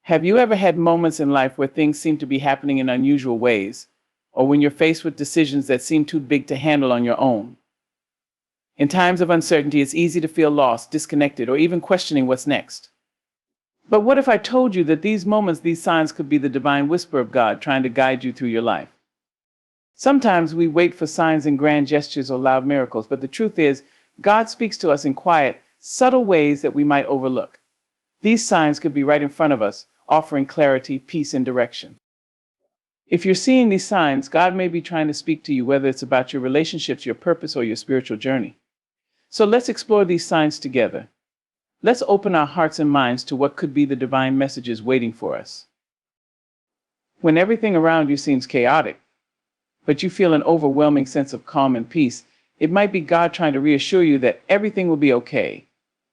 Have you ever had moments in life where things seem to be happening in unusual ways, or when you're faced with decisions that seem too big to handle on your own? In times of uncertainty, it's easy to feel lost, disconnected, or even questioning what's next. But what if I told you that these moments, these signs could be the divine whisper of God trying to guide you through your life? Sometimes we wait for signs and grand gestures or loud miracles, but the truth is, God speaks to us in quiet, subtle ways that we might overlook. These signs could be right in front of us, offering clarity, peace, and direction. If you're seeing these signs, God may be trying to speak to you, whether it's about your relationships, your purpose, or your spiritual journey. So let's explore these signs together. Let's open our hearts and minds to what could be the divine messages waiting for us. When everything around you seems chaotic, but you feel an overwhelming sense of calm and peace, it might be God trying to reassure you that everything will be okay.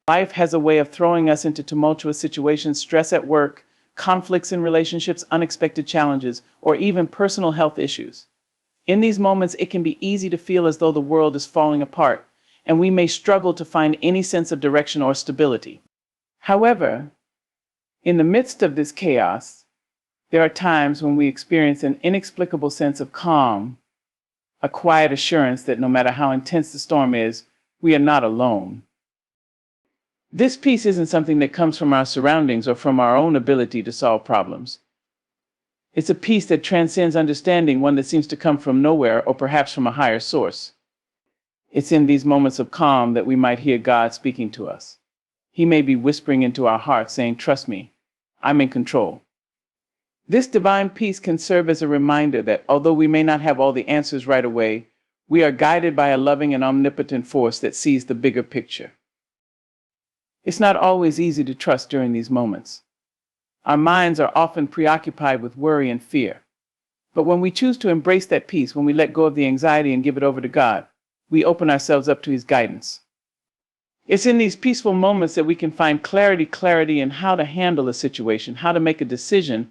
Life has a way of throwing us into tumultuous situations, stress at work, conflicts in relationships, unexpected challenges, or even personal health issues. In these moments, it can be easy to feel as though the world is falling apart, and we may struggle to find any sense of direction or stability. However, in the midst of this chaos, there are times when we experience an inexplicable sense of calm, a quiet assurance that no matter how intense the storm is, we are not alone. This peace isn't something that comes from our surroundings or from our own ability to solve problems. It's a peace that transcends understanding, one that seems to come from nowhere or perhaps from a higher source. It's in these moments of calm that we might hear God speaking to us. He may be whispering into our hearts, saying, "Trust me, I'm in control." This divine peace can serve as a reminder that although we may not have all the answers right away, we are guided by a loving and omnipotent force that sees the bigger picture. It's not always easy to trust during these moments. Our minds are often preoccupied with worry and fear. But when we choose to embrace that peace, when we let go of the anxiety and give it over to God, we open ourselves up to His guidance. It's in these peaceful moments that we can find clarity in how to handle a situation, how to make a decision,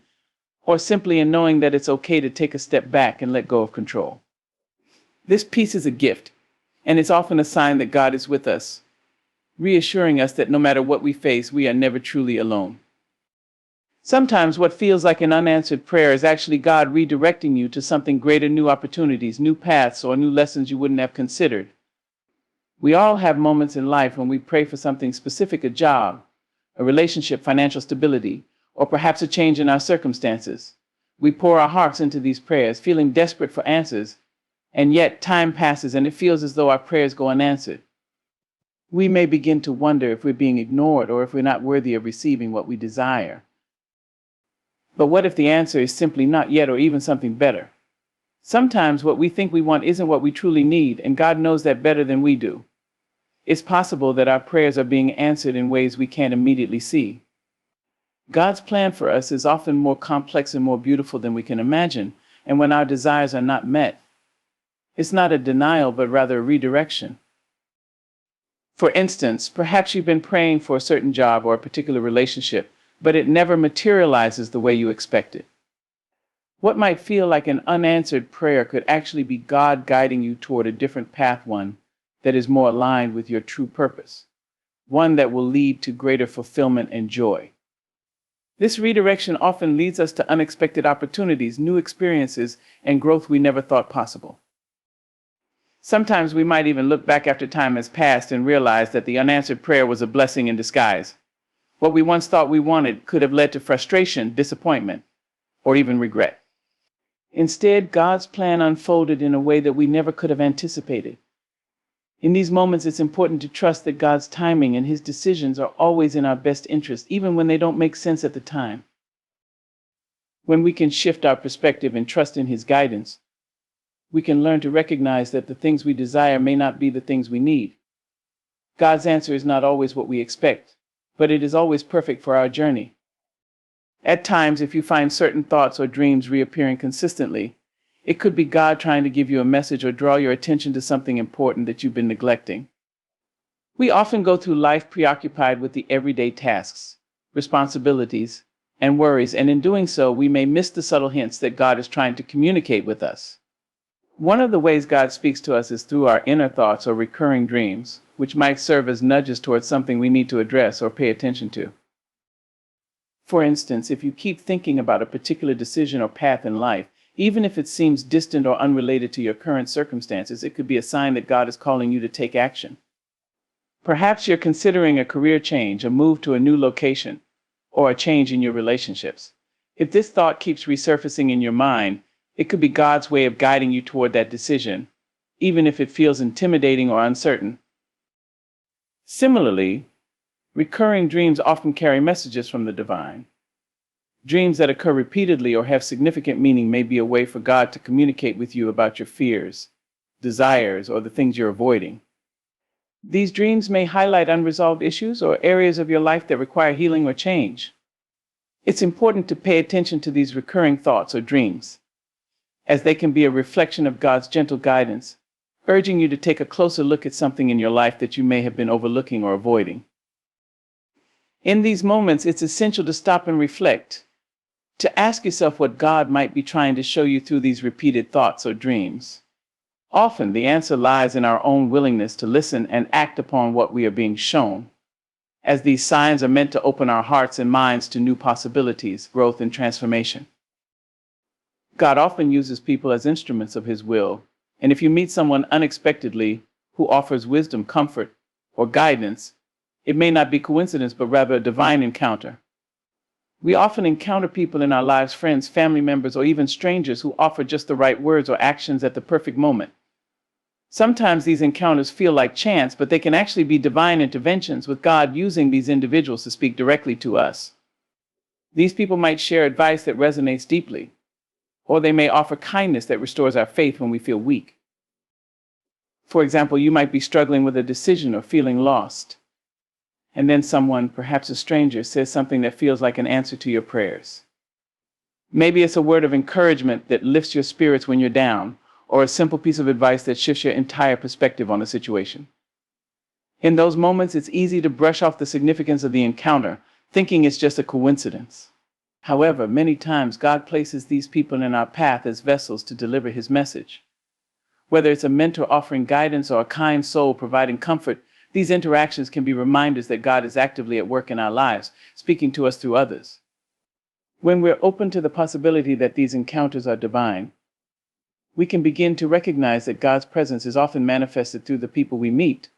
or simply in knowing that it's okay to take a step back and let go of control. This peace is a gift, and it's often a sign that God is with us, reassuring us that no matter what we face, we are never truly alone. Sometimes what feels like an unanswered prayer is actually God redirecting you to something greater, new opportunities, new paths, or new lessons you wouldn't have considered. We all have moments in life when we pray for something specific, a job, a relationship, financial stability, or perhaps a change in our circumstances. We pour our hearts into these prayers, feeling desperate for answers, and yet time passes and it feels as though our prayers go unanswered. We may begin to wonder if we're being ignored or if we're not worthy of receiving what we desire. But what if the answer is simply not yet, or even something better? Sometimes what we think we want isn't what we truly need, and God knows that better than we do. It's possible that our prayers are being answered in ways we can't immediately see. God's plan for us is often more complex and more beautiful than we can imagine, and when our desires are not met, it's not a denial, but rather a redirection. For instance, perhaps you've been praying for a certain job or a particular relationship, but it never materializes the way you expected. What might feel like an unanswered prayer could actually be God guiding you toward a different path, one that is more aligned with your true purpose, one that will lead to greater fulfillment and joy. This redirection often leads us to unexpected opportunities, new experiences, and growth we never thought possible. Sometimes we might even look back after time has passed and realize that the unanswered prayer was a blessing in disguise. What we once thought we wanted could have led to frustration, disappointment, or even regret. Instead, God's plan unfolded in a way that we never could have anticipated. In these moments, it's important to trust that God's timing and His decisions are always in our best interest, even when they don't make sense at the time. When we can shift our perspective and trust in His guidance, we can learn to recognize that the things we desire may not be the things we need. God's answer is not always what we expect, but it is always perfect for our journey. At times, if you find certain thoughts or dreams reappearing consistently, it could be God trying to give you a message or draw your attention to something important that you've been neglecting. We often go through life preoccupied with the everyday tasks, responsibilities, and worries, and in doing so, we may miss the subtle hints that God is trying to communicate with us. One of the ways God speaks to us is through our inner thoughts or recurring dreams, which might serve as nudges towards something we need to address or pay attention to. For instance, if you keep thinking about a particular decision or path in life, even if it seems distant or unrelated to your current circumstances, it could be a sign that God is calling you to take action. Perhaps you're considering a career change, a move to a new location, or a change in your relationships. If this thought keeps resurfacing in your mind, it could be God's way of guiding you toward that decision, even if it feels intimidating or uncertain. Similarly, recurring dreams often carry messages from the divine. Dreams that occur repeatedly or have significant meaning may be a way for God to communicate with you about your fears, desires, or the things you're avoiding. These dreams may highlight unresolved issues or areas of your life that require healing or change. It's important to pay attention to these recurring thoughts or dreams, as they can be a reflection of God's gentle guidance, urging you to take a closer look at something in your life that you may have been overlooking or avoiding. In these moments, it's essential to stop and reflect, to ask yourself what God might be trying to show you through these repeated thoughts or dreams. Often, the answer lies in our own willingness to listen and act upon what we are being shown, as these signs are meant to open our hearts and minds to new possibilities, growth, and transformation. God often uses people as instruments of His will, and if you meet someone unexpectedly who offers wisdom, comfort, or guidance, it may not be coincidence, but rather a divine encounter. We often encounter people in our lives, friends, family members, or even strangers who offer just the right words or actions at the perfect moment. Sometimes these encounters feel like chance, but they can actually be divine interventions, with God using these individuals to speak directly to us. These people might share advice that resonates deeply, or they may offer kindness that restores our faith when we feel weak. For example, you might be struggling with a decision or feeling lost, and then someone, perhaps a stranger, says something that feels like an answer to your prayers. Maybe it's a word of encouragement that lifts your spirits when you're down, or a simple piece of advice that shifts your entire perspective on a situation. In those moments, it's easy to brush off the significance of the encounter, thinking it's just a coincidence. However, many times God places these people in our path as vessels to deliver His message. Whether it's a mentor offering guidance or a kind soul providing comfort, these interactions can be reminders that God is actively at work in our lives, speaking to us through others. When we're open to the possibility that these encounters are divine, we can begin to recognize that God's presence is often manifested through the people we meet,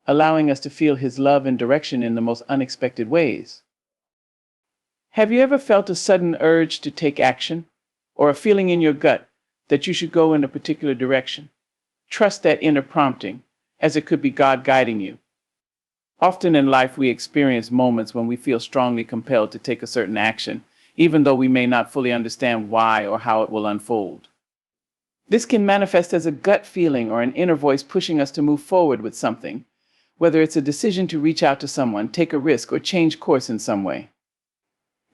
allowing us to feel His love and direction in the most unexpected ways. Have you ever felt a sudden urge to take action, or a feeling in your gut that you should go in a particular direction? Trust that inner prompting, as it could be God guiding you. Often in life, we experience moments when we feel strongly compelled to take a certain action, even though we may not fully understand why or how it will unfold. This can manifest as a gut feeling or an inner voice pushing us to move forward with something, whether it's a decision to reach out to someone, take a risk, or change course in some way.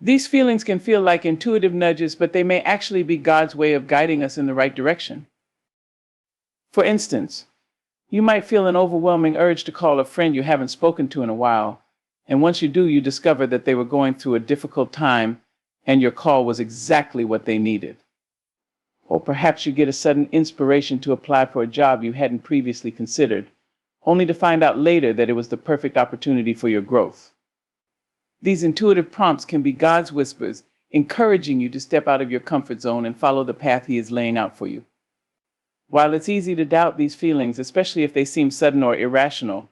These feelings can feel like intuitive nudges, but they may actually be God's way of guiding us in the right direction. For instance, you might feel an overwhelming urge to call a friend you haven't spoken to in a while, and once you do, you discover that they were going through a difficult time and your call was exactly what they needed. Or perhaps you get a sudden inspiration to apply for a job you hadn't previously considered, only to find out later that it was the perfect opportunity for your growth. These intuitive prompts can be God's whispers, encouraging you to step out of your comfort zone and follow the path He is laying out for you. While it's easy to doubt these feelings, especially if they seem sudden or irrational,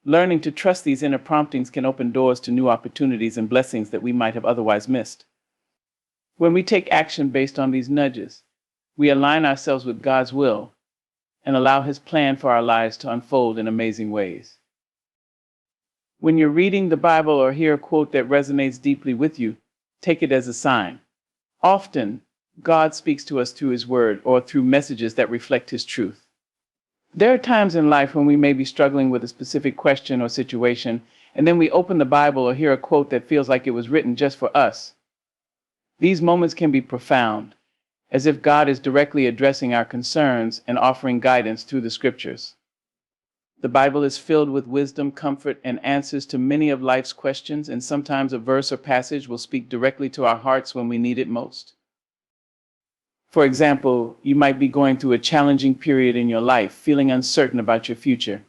learning to trust these inner promptings can open doors to new opportunities and blessings that we might have otherwise missed. When we take action based on these nudges, we align ourselves with God's will and allow His plan for our lives to unfold in amazing ways. When you're reading the Bible or hear a quote that resonates deeply with you, take it as a sign. Often, God speaks to us through His Word or through messages that reflect His truth. There are times in life when we may be struggling with a specific question or situation, and then we open the Bible or hear a quote that feels like it was written just for us. These moments can be profound, as if God is directly addressing our concerns and offering guidance through the Scriptures. The Bible is filled with wisdom, comfort, and answers to many of life's questions, and sometimes a verse or passage will speak directly to our hearts when we need it most. For example, you might be going through a challenging period in your life, feeling uncertain about your future.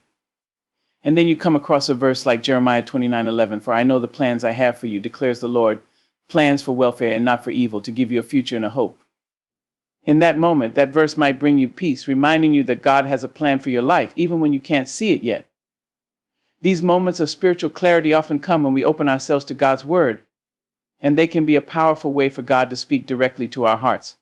And then you come across a verse like Jeremiah 29:11, "For I know the plans I have for you, declares the Lord, plans for welfare and not for evil, to give you a future and a hope. In that moment, that verse might bring you peace, reminding you that God has a plan for your life, even when you can't see it yet. These moments of spiritual clarity often come when we open ourselves to God's word, and they can be a powerful way for God to speak directly to our hearts.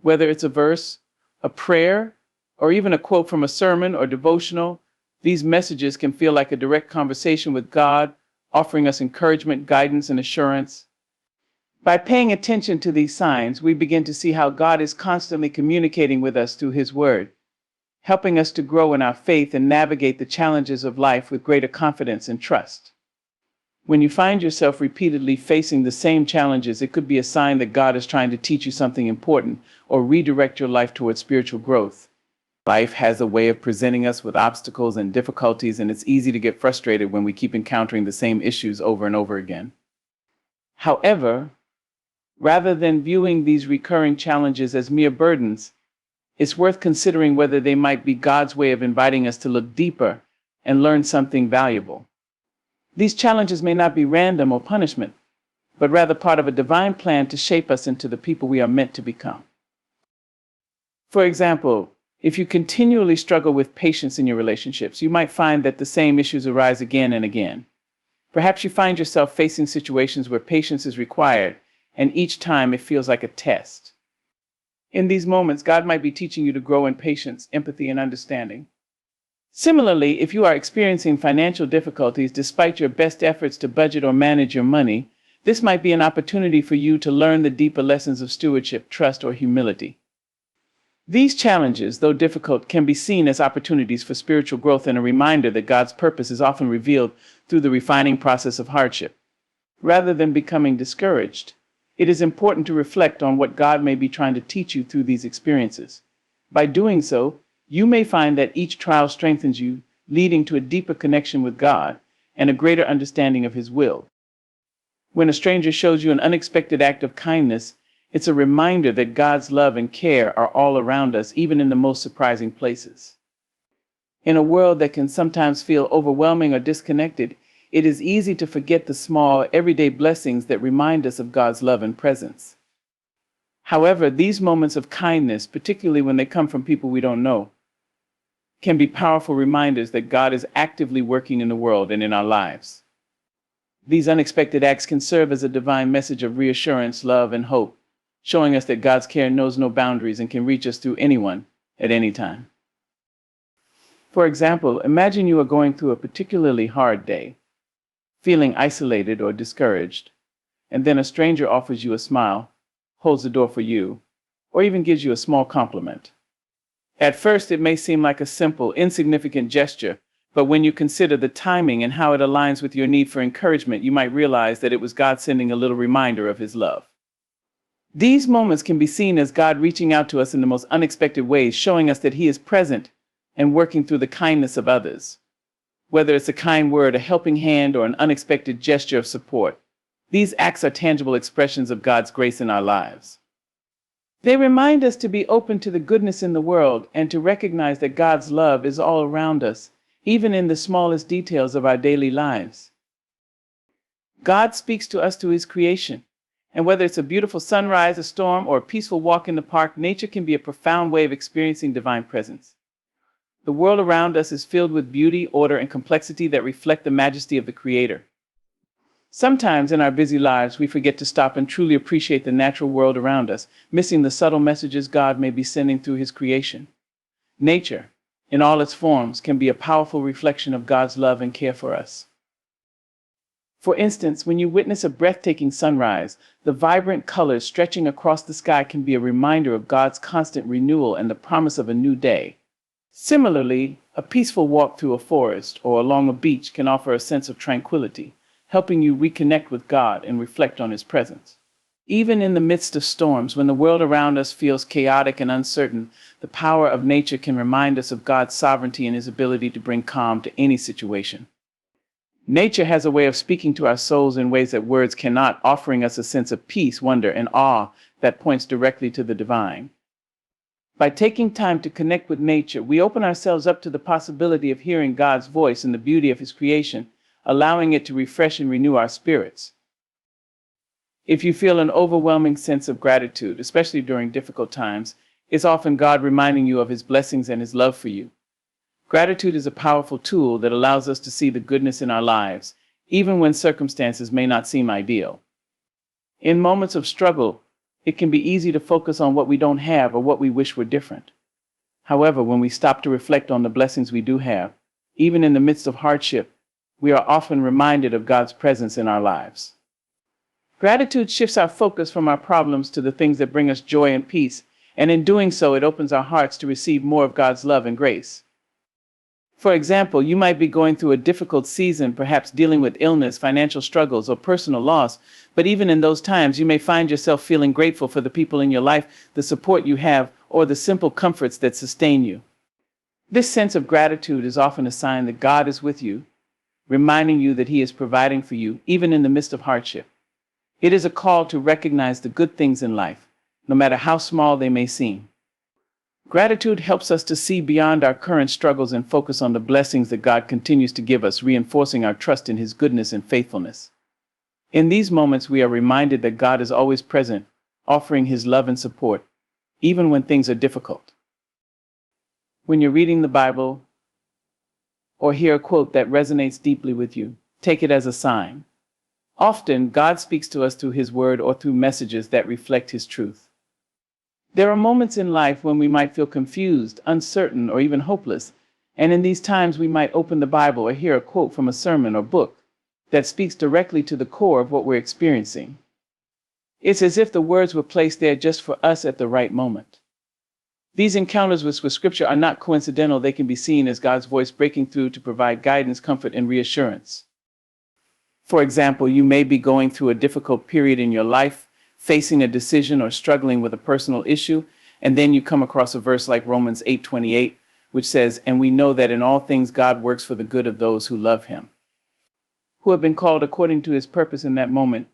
Whether it's a verse, a prayer, or even a quote from a sermon or devotional, these messages can feel like a direct conversation with God, offering us encouragement, guidance, and assurance. By paying attention to these signs, we begin to see how God is constantly communicating with us through His Word, helping us to grow in our faith and navigate the challenges of life with greater confidence and trust. When you find yourself repeatedly facing the same challenges, it could be a sign that God is trying to teach you something important or redirect your life towards spiritual growth. Life has a way of presenting us with obstacles and difficulties, and it's easy to get frustrated when we keep encountering the same issues over and over again. However, rather than viewing these recurring challenges as mere burdens, it's worth considering whether they might be God's way of inviting us to look deeper and learn something valuable. These challenges may not be random or punishment, but rather part of a divine plan to shape us into the people we are meant to become. For example, if you continually struggle with patience in your relationships, you might find that the same issues arise again and again. Perhaps you find yourself facing situations where patience is required, and each time it feels like a test. In these moments, God might be teaching you to grow in patience, empathy, and understanding. Similarly, if you are experiencing financial difficulties despite your best efforts to budget or manage your money, this might be an opportunity for you to learn the deeper lessons of stewardship, trust, or humility. These challenges, though difficult, can be seen as opportunities for spiritual growth and a reminder that God's purpose is often revealed through the refining process of hardship. Rather than becoming discouraged, it is important to reflect on what God may be trying to teach you through these experiences. By doing so, you may find that each trial strengthens you, leading to a deeper connection with God and a greater understanding of His will. When a stranger shows you an unexpected act of kindness, it's a reminder that God's love and care are all around us, even in the most surprising places. In a world that can sometimes feel overwhelming or disconnected, it is easy to forget the small, everyday blessings that remind us of God's love and presence. However, these moments of kindness, particularly when they come from people we don't know, can be powerful reminders that God is actively working in the world and in our lives. These unexpected acts can serve as a divine message of reassurance, love, and hope, showing us that God's care knows no boundaries and can reach us through anyone at any time. For example, imagine you are going through a particularly hard day, feeling isolated or discouraged, and then a stranger offers you a smile, holds the door for you, or even gives you a small compliment. At first, it may seem like a simple, insignificant gesture, but when you consider the timing and how it aligns with your need for encouragement, you might realize that it was God sending a little reminder of His love. These moments can be seen as God reaching out to us in the most unexpected ways, showing us that He is present and working through the kindness of others. Whether it's a kind word, a helping hand, or an unexpected gesture of support, these acts are tangible expressions of God's grace in our lives. They remind us to be open to the goodness in the world and to recognize that God's love is all around us, even in the smallest details of our daily lives. God speaks to us through His creation. And whether it's a beautiful sunrise, a storm, or a peaceful walk in the park, nature can be a profound way of experiencing divine presence. The world around us is filled with beauty, order, and complexity that reflect the majesty of the Creator. Sometimes in our busy lives, we forget to stop and truly appreciate the natural world around us, missing the subtle messages God may be sending through His creation. Nature, in all its forms, can be a powerful reflection of God's love and care for us. For instance, when you witness a breathtaking sunrise, the vibrant colors stretching across the sky can be a reminder of God's constant renewal and the promise of a new day. Similarly, a peaceful walk through a forest or along a beach can offer a sense of tranquility, helping you reconnect with God and reflect on His presence. Even in the midst of storms, when the world around us feels chaotic and uncertain, the power of nature can remind us of God's sovereignty and His ability to bring calm to any situation. Nature has a way of speaking to our souls in ways that words cannot, offering us a sense of peace, wonder, and awe that points directly to the divine. By taking time to connect with nature, we open ourselves up to the possibility of hearing God's voice and the beauty of His creation, allowing it to refresh and renew our spirits. If you feel an overwhelming sense of gratitude, especially during difficult times, it's often God reminding you of His blessings and His love for you. Gratitude is a powerful tool that allows us to see the goodness in our lives, even when circumstances may not seem ideal. In moments of struggle, it can be easy to focus on what we don't have or what we wish were different. However, when we stop to reflect on the blessings we do have, even in the midst of hardship, we are often reminded of God's presence in our lives. Gratitude shifts our focus from our problems to the things that bring us joy and peace, and in doing so, it opens our hearts to receive more of God's love and grace. For example, you might be going through a difficult season, perhaps dealing with illness, financial struggles, or personal loss, but even in those times, you may find yourself feeling grateful for the people in your life, the support you have, or the simple comforts that sustain you. This sense of gratitude is often a sign that God is with you, reminding you that He is providing for you, even in the midst of hardship. It is a call to recognize the good things in life, no matter how small they may seem. Gratitude helps us to see beyond our current struggles and focus on the blessings that God continues to give us, reinforcing our trust in His goodness and faithfulness. In these moments, we are reminded that God is always present, offering His love and support, even when things are difficult. When you're reading the Bible or hear a quote that resonates deeply with you, take it as a sign. Often, God speaks to us through His Word or through messages that reflect His truth. There are moments in life when we might feel confused, uncertain, or even hopeless, and in these times we might open the Bible or hear a quote from a sermon or book that speaks directly to the core of what we're experiencing. It's as if the words were placed there just for us at the right moment. These encounters with Scripture are not coincidental. They can be seen as God's voice breaking through to provide guidance, comfort, and reassurance. For example, you may be going through a difficult period in your life, facing a decision or struggling with a personal issue, and then you come across a verse like Romans 8:28, which says, "And we know that in all things God works for the good of those who love Him, who have been called according to His purpose." In that moment,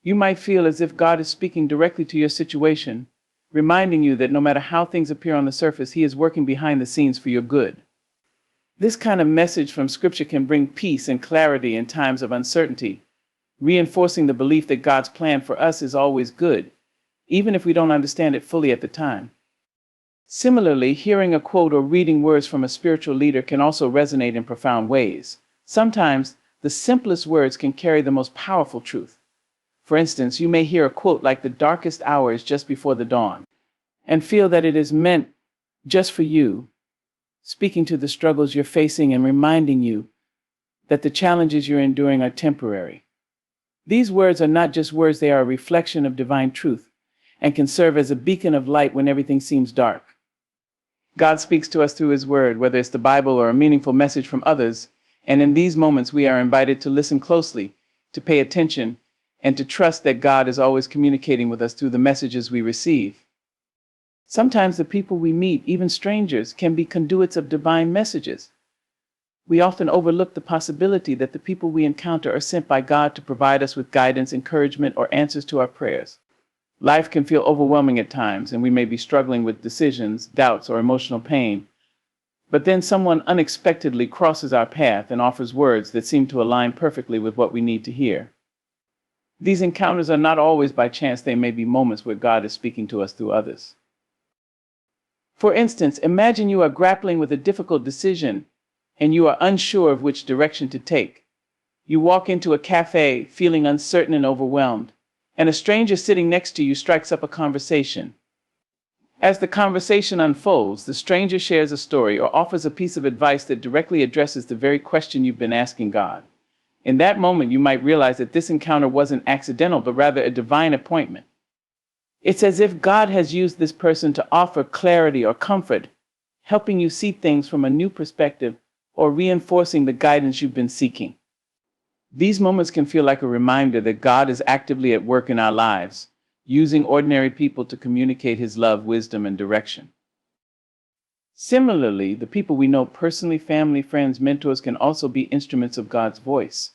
you might feel as if God is speaking directly to your situation, reminding you that no matter how things appear on the surface, He is working behind the scenes for your good. This kind of message from Scripture can bring peace and clarity in times of uncertainty, reinforcing the belief that God's plan for us is always good, even if we don't understand it fully at the time. Similarly, hearing a quote or reading words from a spiritual leader can also resonate in profound ways. Sometimes, the simplest words can carry the most powerful truth. For instance, you may hear a quote like "The darkest hour is just before the dawn," and feel that it is meant just for you, speaking to the struggles you're facing and reminding you that the challenges you're enduring are temporary. These words are not just words, they are a reflection of divine truth and can serve as a beacon of light when everything seems dark. God speaks to us through His Word, whether it's the Bible or a meaningful message from others, and in these moments we are invited to listen closely, to pay attention, and to trust that God is always communicating with us through the messages we receive. Sometimes the people we meet, even strangers, can be conduits of divine messages. We often overlook the possibility that the people we encounter are sent by God to provide us with guidance, encouragement, or answers to our prayers. Life can feel overwhelming at times, and we may be struggling with decisions, doubts, or emotional pain. But then someone unexpectedly crosses our path and offers words that seem to align perfectly with what we need to hear. These encounters are not always by chance. They may be moments where God is speaking to us through others. For instance, imagine you are grappling with a difficult decision and you are unsure of which direction to take. You walk into a cafe feeling uncertain and overwhelmed, and a stranger sitting next to you strikes up a conversation. As the conversation unfolds, the stranger shares a story or offers a piece of advice that directly addresses the very question you've been asking God. In that moment, you might realize that this encounter wasn't accidental, but rather a divine appointment. It's as if God has used this person to offer clarity or comfort, helping you see things from a new perspective or reinforcing the guidance you've been seeking. These moments can feel like a reminder that God is actively at work in our lives, using ordinary people to communicate His love, wisdom, and direction. Similarly, the people we know personally, family, friends, mentors, can also be instruments of God's voice.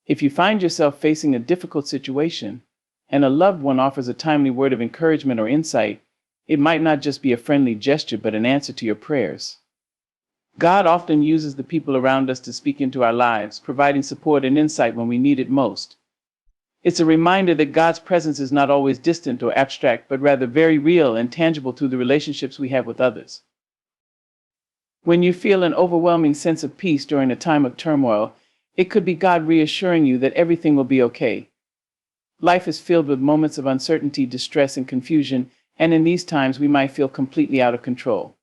If you find yourself facing a difficult situation and a loved one offers a timely word of encouragement or insight, it might not just be a friendly gesture, but an answer to your prayers. God often uses the people around us to speak into our lives, providing support and insight when we need it most. It's a reminder that God's presence is not always distant or abstract, but rather very real and tangible through the relationships we have with others. When you feel an overwhelming sense of peace during a time of turmoil, it could be God reassuring you that everything will be okay. Life is filled with moments of uncertainty, distress, and confusion, and in these times we might feel completely out of control.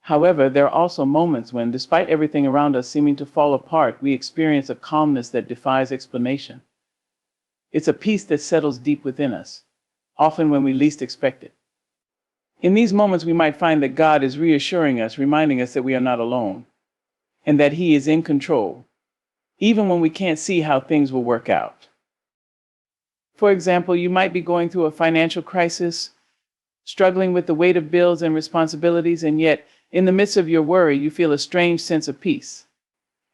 However, there are also moments when, despite everything around us seeming to fall apart, we experience a calmness that defies explanation. It's a peace that settles deep within us, often when we least expect it. In these moments, we might find that God is reassuring us, reminding us that we are not alone, and that He is in control, even when we can't see how things will work out. For example, you might be going through a financial crisis, struggling with the weight of bills and responsibilities, and yet, in the midst of your worry, you feel a strange sense of peace.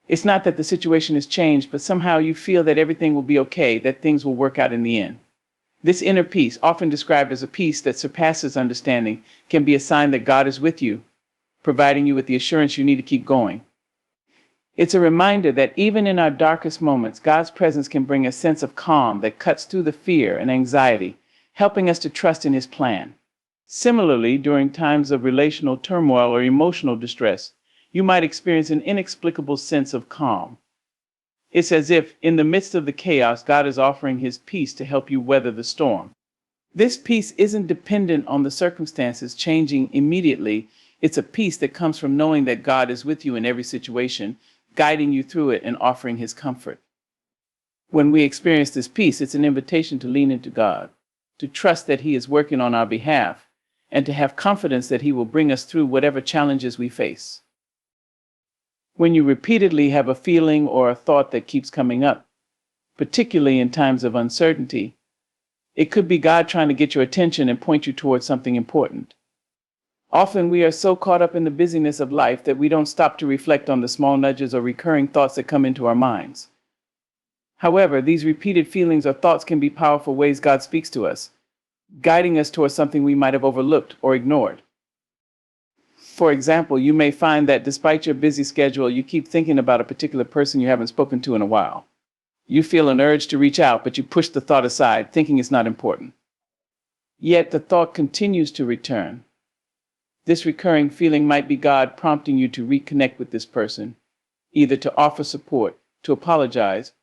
It's not that the situation has changed, but somehow you feel that everything will be okay, that things will work out in the end. This inner peace, often described as a peace that surpasses understanding, can be a sign that God is with you, providing you with the assurance you need to keep going. It's a reminder that even in our darkest moments, God's presence can bring a sense of calm that cuts through the fear and anxiety, helping us to trust in His plan. Similarly, during times of relational turmoil or emotional distress, you might experience an inexplicable sense of calm. It's as if, in the midst of the chaos, God is offering His peace to help you weather the storm. This peace isn't dependent on the circumstances changing immediately. It's a peace that comes from knowing that God is with you in every situation, guiding you through it and offering His comfort. When we experience this peace, it's an invitation to lean into God, to trust that He is working on our behalf, and to have confidence that He will bring us through whatever challenges we face. When you repeatedly have a feeling or a thought that keeps coming up, particularly in times of uncertainty, it could be God trying to get your attention and point you towards something important. Often we are so caught up in the busyness of life that we don't stop to reflect on the small nudges or recurring thoughts that come into our minds. However, these repeated feelings or thoughts can be powerful ways God speaks to us, guiding us towards something we might have overlooked or ignored. For example, you may find that despite your busy schedule, you keep thinking about a particular person you haven't spoken to in a while. You feel an urge to reach out, but you push the thought aside, thinking it's not important. Yet the thought continues to return. This recurring feeling might be God prompting you to reconnect with this person, either to offer support, to apologize,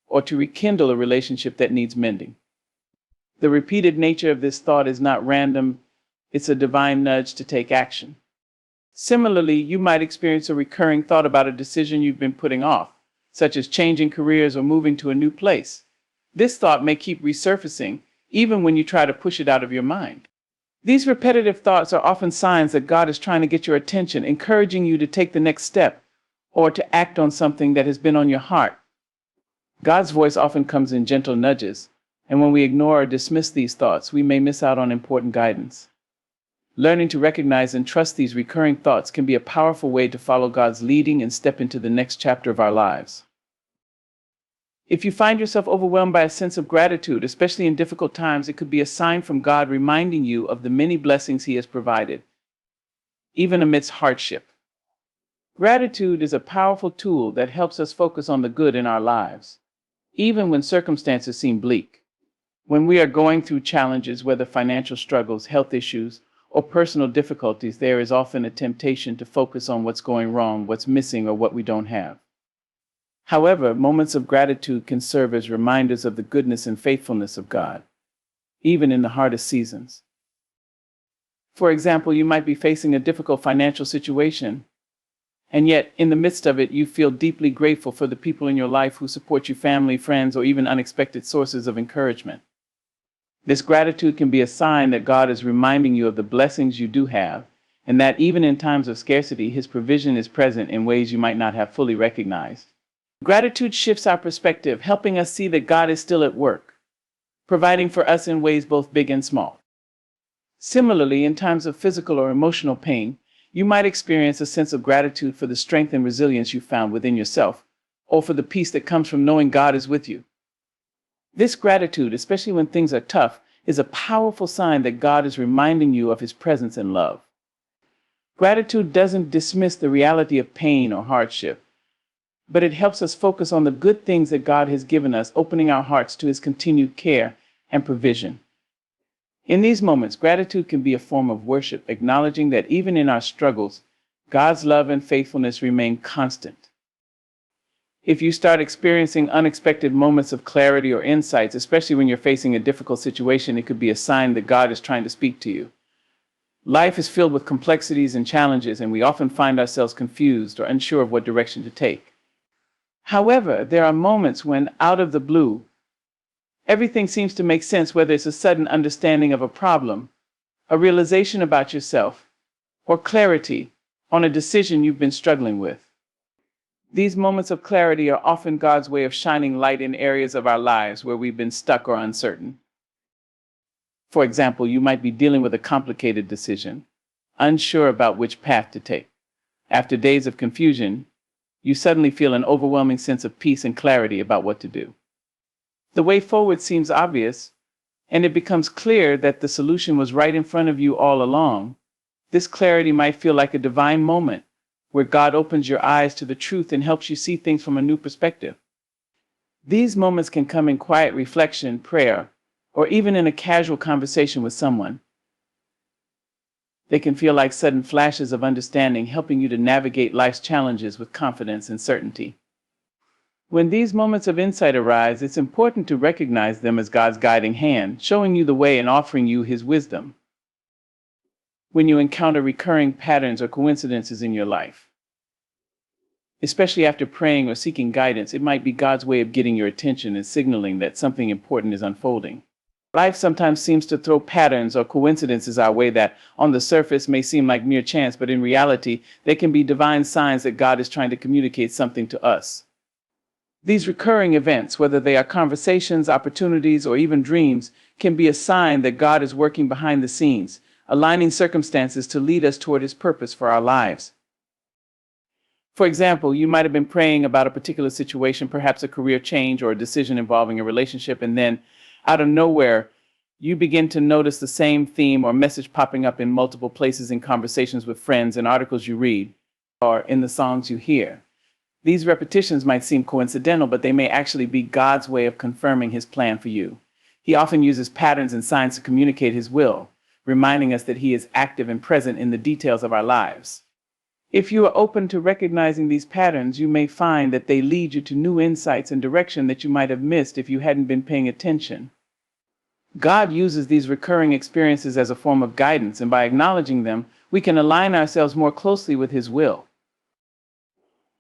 or to rekindle a relationship that needs mending. The repeated nature of this thought is not random, it's a divine nudge to take action. Similarly, you might experience a recurring thought about a decision you've been putting off, such as changing careers or moving to a new place. This thought may keep resurfacing, even when you try to push it out of your mind. These repetitive thoughts are often signs that God is trying to get your attention, encouraging you to take the next step or to act on something that has been on your heart. God's voice often comes in gentle nudges, and when we ignore or dismiss these thoughts, we may miss out on important guidance. Learning to recognize and trust these recurring thoughts can be a powerful way to follow God's leading and step into the next chapter of our lives. If you find yourself overwhelmed by a sense of gratitude, especially in difficult times, it could be a sign from God reminding you of the many blessings He has provided, even amidst hardship. Gratitude is a powerful tool that helps us focus on the good in our lives, even when circumstances seem bleak. When we are going through challenges, whether financial struggles, health issues, or personal difficulties, there is often a temptation to focus on what's going wrong, what's missing, or what we don't have. However, moments of gratitude can serve as reminders of the goodness and faithfulness of God, even in the hardest seasons. For example, you might be facing a difficult financial situation, and yet, in the midst of it, you feel deeply grateful for the people in your life who support you, family, friends, or even unexpected sources of encouragement. This gratitude can be a sign that God is reminding you of the blessings you do have, and that even in times of scarcity, His provision is present in ways you might not have fully recognized. Gratitude shifts our perspective, helping us see that God is still at work, providing for us in ways both big and small. Similarly, in times of physical or emotional pain, you might experience a sense of gratitude for the strength and resilience you found within yourself, or for the peace that comes from knowing God is with you. This gratitude, especially when things are tough, is a powerful sign that God is reminding you of His presence and love. Gratitude doesn't dismiss the reality of pain or hardship, but it helps us focus on the good things that God has given us, opening our hearts to his continued care and provision. In these moments, gratitude can be a form of worship, acknowledging that even in our struggles, God's love and faithfulness remain constant. If you start experiencing unexpected moments of clarity or insights, especially when you're facing a difficult situation, it could be a sign that God is trying to speak to you. Life is filled with complexities and challenges, and we often find ourselves confused or unsure of what direction to take. However, there are moments when, out of the blue, everything seems to make sense, whether it's a sudden understanding of a problem, a realization about yourself, or clarity on a decision you've been struggling with. These moments of clarity are often God's way of shining light in areas of our lives where we've been stuck or uncertain. For example, you might be dealing with a complicated decision, unsure about which path to take. After days of confusion, you suddenly feel an overwhelming sense of peace and clarity about what to do. The way forward seems obvious, and it becomes clear that the solution was right in front of you all along. This clarity might feel like a divine moment where God opens your eyes to the truth and helps you see things from a new perspective. These moments can come in quiet reflection, prayer, or even in a casual conversation with someone. They can feel like sudden flashes of understanding, helping you to navigate life's challenges with confidence and certainty. When these moments of insight arise, it's important to recognize them as God's guiding hand, showing you the way and offering you his wisdom. When you encounter recurring patterns or coincidences in your life, especially after praying or seeking guidance, it might be God's way of getting your attention and signaling that something important is unfolding. Life sometimes seems to throw patterns or coincidences our way that, on the surface, may seem like mere chance, but in reality, they can be divine signs that God is trying to communicate something to us. These recurring events, whether they are conversations, opportunities, or even dreams, can be a sign that God is working behind the scenes, aligning circumstances to lead us toward his purpose for our lives. For example, you might have been praying about a particular situation, perhaps a career change or a decision involving a relationship, and then, out of nowhere, you begin to notice the same theme or message popping up in multiple places in conversations with friends, in articles you read, or in the songs you hear. These repetitions might seem coincidental, but they may actually be God's way of confirming his plan for you. He often uses patterns and signs to communicate his will, reminding us that he is active and present in the details of our lives. If you are open to recognizing these patterns, you may find that they lead you to new insights and direction that you might have missed if you hadn't been paying attention. God uses these recurring experiences as a form of guidance, and by acknowledging them, we can align ourselves more closely with his will.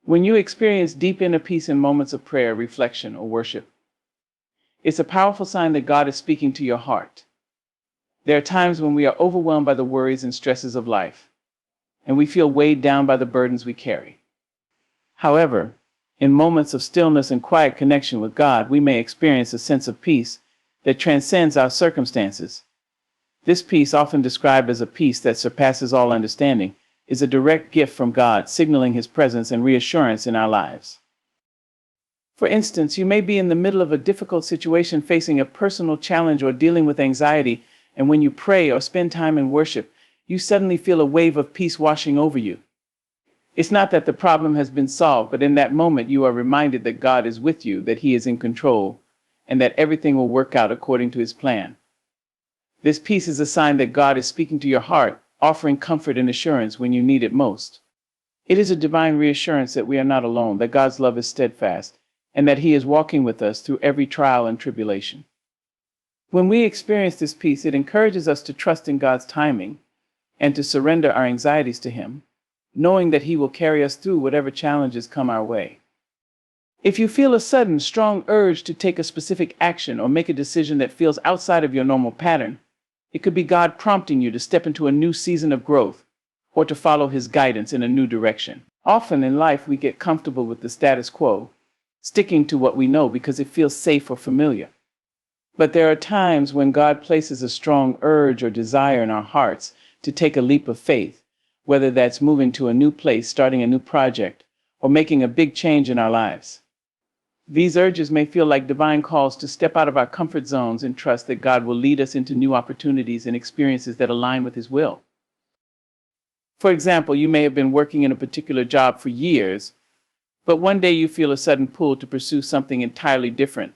When you experience deep inner peace in moments of prayer, reflection, or worship, it's a powerful sign that God is speaking to your heart. There are times when we are overwhelmed by the worries and stresses of life, and we feel weighed down by the burdens we carry. However, in moments of stillness and quiet connection with God, we may experience a sense of peace that transcends our circumstances. This peace, often described as a peace that surpasses all understanding, is a direct gift from God, signaling his presence and reassurance in our lives. For instance, you may be in the middle of a difficult situation, facing a personal challenge or dealing with anxiety, and when you pray or spend time in worship, you suddenly feel a wave of peace washing over you. It's not that the problem has been solved, but in that moment you are reminded that God is with you, that he is in control, and that everything will work out according to his plan. This peace is a sign that God is speaking to your heart, offering comfort and assurance when you need it most. It is a divine reassurance that we are not alone, that God's love is steadfast, and that he is walking with us through every trial and tribulation. When we experience this peace, it encourages us to trust in God's timing and to surrender our anxieties to him, knowing that he will carry us through whatever challenges come our way. If you feel a sudden, strong urge to take a specific action or make a decision that feels outside of your normal pattern, it could be God prompting you to step into a new season of growth or to follow his guidance in a new direction. Often in life, we get comfortable with the status quo, sticking to what we know because it feels safe or familiar. But there are times when God places a strong urge or desire in our hearts to take a leap of faith, whether that's moving to a new place, starting a new project, or making a big change in our lives. These urges may feel like divine calls to step out of our comfort zones and trust that God will lead us into new opportunities and experiences that align with his will. For example, you may have been working in a particular job for years, But one day you feel a sudden pull to pursue something entirely different,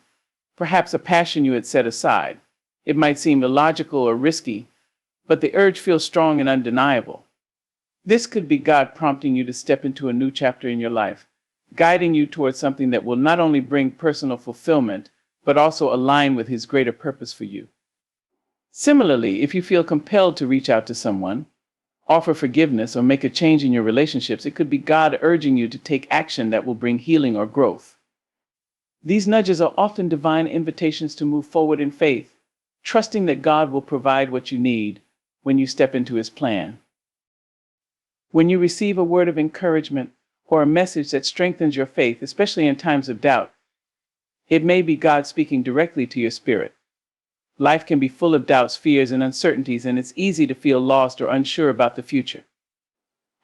perhaps a passion you had set aside. It might seem illogical or risky, but the urge feels strong and undeniable. This could be God prompting you to step into a new chapter in your life, guiding you towards something that will not only bring personal fulfillment, but also align with His greater purpose for you. Similarly, if you feel compelled to reach out to someone, offer forgiveness, or make a change in your relationships, it could be God urging you to take action that will bring healing or growth. These nudges are often divine invitations to move forward in faith, trusting that God will provide what you need when you step into His plan. When you receive a word of encouragement or a message that strengthens your faith, especially in times of doubt, it may be God speaking directly to your spirit. Life can be full of doubts, fears, and uncertainties, and it's easy to feel lost or unsure about the future.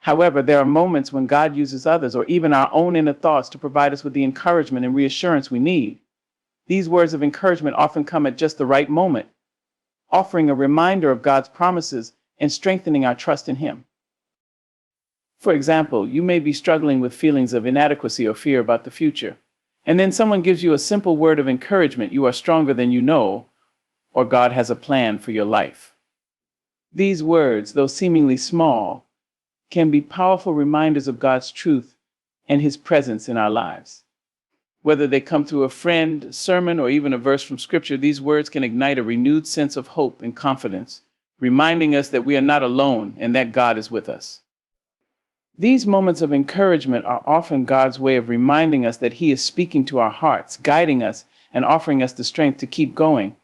However, there are moments when God uses others or even our own inner thoughts to provide us with the encouragement and reassurance we need. These words of encouragement often come at just the right moment, offering a reminder of God's promises and strengthening our trust in Him. For example, you may be struggling with feelings of inadequacy or fear about the future, and then someone gives you a simple word of encouragement: you are stronger than you know, or God has a plan for your life. These words, though seemingly small, can be powerful reminders of God's truth and His presence in our lives. Whether they come through a friend, sermon, or even a verse from Scripture, these words can ignite a renewed sense of hope and confidence, reminding us that we are not alone and that God is with us. These moments of encouragement are often God's way of reminding us that He is speaking to our hearts, guiding us, and offering us the strength to keep going,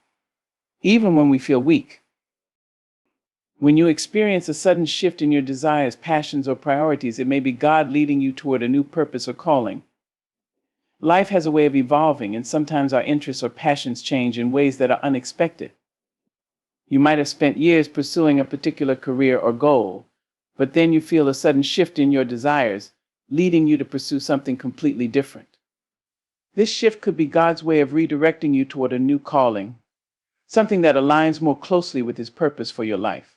even when we feel weak. When you experience a sudden shift in your desires, passions, or priorities, it may be God leading you toward a new purpose or calling. Life has a way of evolving, and sometimes our interests or passions change in ways that are unexpected. You might have spent years pursuing a particular career or goal, but then you feel a sudden shift in your desires, leading you to pursue something completely different. This shift could be God's way of redirecting you toward a new calling, something that aligns more closely with His purpose for your life.